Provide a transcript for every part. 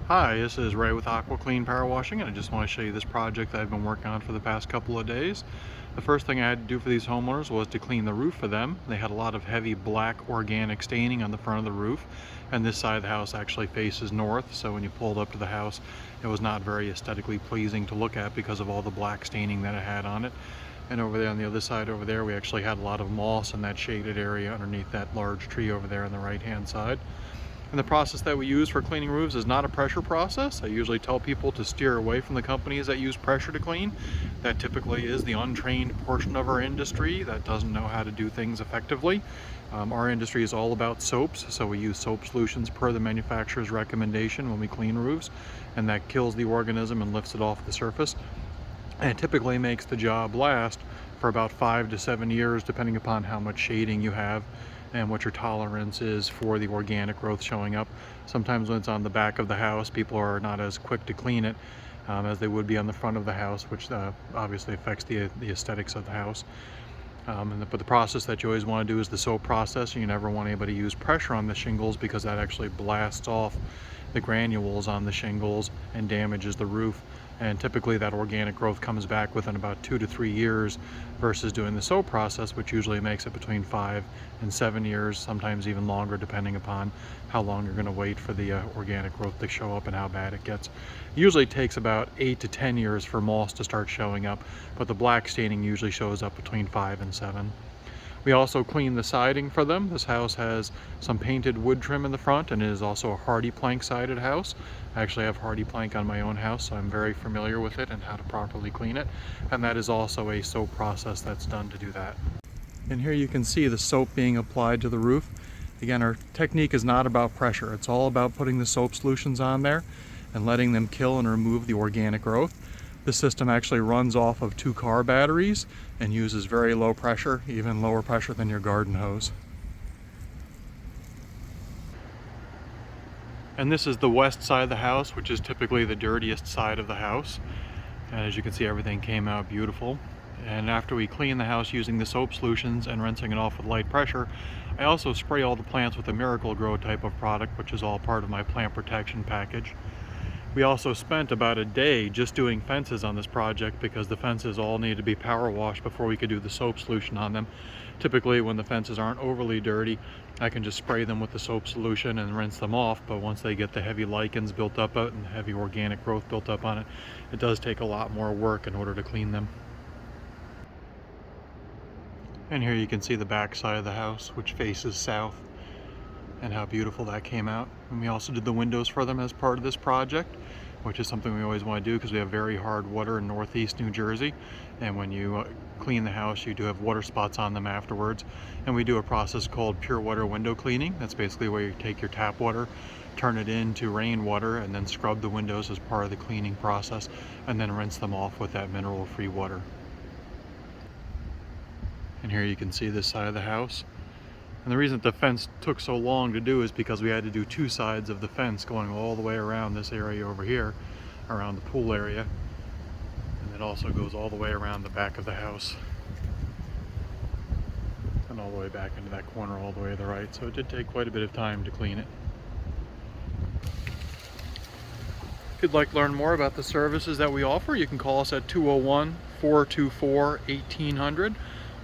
Hi, this is Ray with Aqua Clean Power Washing, and I just want to show you this project that I've been working on for the past couple of days. The first thing I had to do for these homeowners was to clean the roof for them. They had a lot of heavy black organic staining on the front of the roof, and this side of the house actually faces north, so when you pulled up to the house, it was not very aesthetically pleasing to look at because of all the black staining that it had on it. And over there on the other side over there, we actually had a lot of moss in that shaded area underneath that large tree over there on the right-hand side. And the process that we use for cleaning roofs is not a pressure process. I usually tell people to steer away from the companies that use pressure to clean. That typically is the untrained portion of our industry that doesn't know how to do things effectively. Our industry is all about soaps, so we use soap solutions per the manufacturer's recommendation when we clean roofs, and that kills the organism and lifts it off the surface. And it typically makes the job last for about 5 to 7 years, depending upon how much shading you have and what your tolerance is for the organic growth showing up. Sometimes when it's on the back of the house, people are not as quick to clean it as they would be on the front of the house, which obviously affects the aesthetics of the house. But the process that you always want to do is the soap process. You never want anybody to use pressure on the shingles because that actually blasts off the granules on the shingles and damages the roof. And typically that organic growth comes back within about 2 to 3 years versus doing the soap process, which usually makes it between 5 and 7 years, sometimes even longer, depending upon how long you're going to wait for the organic growth to show up and how bad it gets. Usually it takes about 8 to 10 years for moss to start showing up, but the black staining usually shows up between 5 and 7. We also clean the siding for them. This house has some painted wood trim in the front, and it is also a hardy plank sided house. I actually have hardy plank on my own house, so I'm very familiar with it and how to properly clean it. And that is also a soap process that's done to do that. And here you can see the soap being applied to the roof. Again, our technique is not about pressure. It's all about putting the soap solutions on there and letting them kill and remove the organic growth. This system actually runs off of 2 car batteries and uses very low pressure, even lower pressure than your garden hose. And this is the west side of the house, which is typically the dirtiest side of the house. And as you can see, everything came out beautiful. And after we clean the house using the soap solutions and rinsing it off with light pressure, I also spray all the plants with a Miracle-Gro type of product, which is all part of my plant protection package. We also spent about a day just doing fences on this project because the fences all need to be power washed before we could do the soap solution on them. Typically when the fences aren't overly dirty, I can just spray them with the soap solution and rinse them off, but once they get the heavy lichens built up and heavy organic growth built up on it, it does take a lot more work in order to clean them. And here you can see the back side of the house, which faces south, and how beautiful that came out. And we also did the windows for them as part of this project, which is something we always want to do because we have very hard water in northeast New Jersey, and when you clean the house you do have water spots on them afterwards. And we do a process called pure water window cleaning. That's basically where you take your tap water, turn it into rainwater, and then scrub the windows as part of the cleaning process, and then rinse them off with that mineral free water. And here you can see this side of the house. And the reason that the fence took so long to do is because we had to do 2 sides of the fence going all the way around this area over here, around the pool area. And it also goes all the way around the back of the house. And all the way back into that corner all the way to the right. So it did take quite a bit of time to clean it. If you'd like to learn more about the services that we offer, you can call us at 201-424-1800.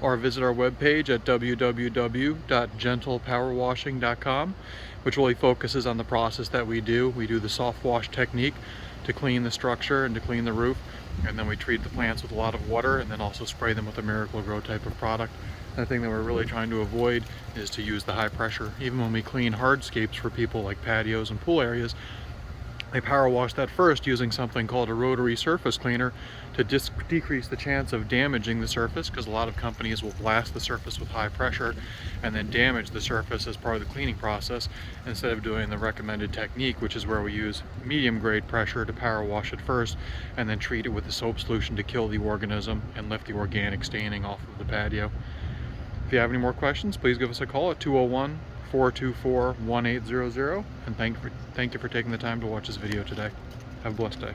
or visit our webpage at www.gentlepowerwashing.com, which really focuses on the process that we do. We do the soft wash technique to clean the structure and to clean the roof, and then we treat the plants with a lot of water and then also spray them with a Miracle-Gro type of product. And the thing that we're really trying to avoid is to use the high pressure. Even when we clean hardscapes for people like patios and pool areas, they power wash that first using something called a rotary surface cleaner to decrease the chance of damaging the surface, because a lot of companies will blast the surface with high pressure and then damage the surface as part of the cleaning process, instead of doing the recommended technique, which is where we use medium grade pressure to power wash it first and then treat it with the soap solution to kill the organism and lift the organic staining off of the patio. If you have any more questions, please give us a call at 201-424-1800, and thank you for taking the time to watch this video today. Have a blessed day.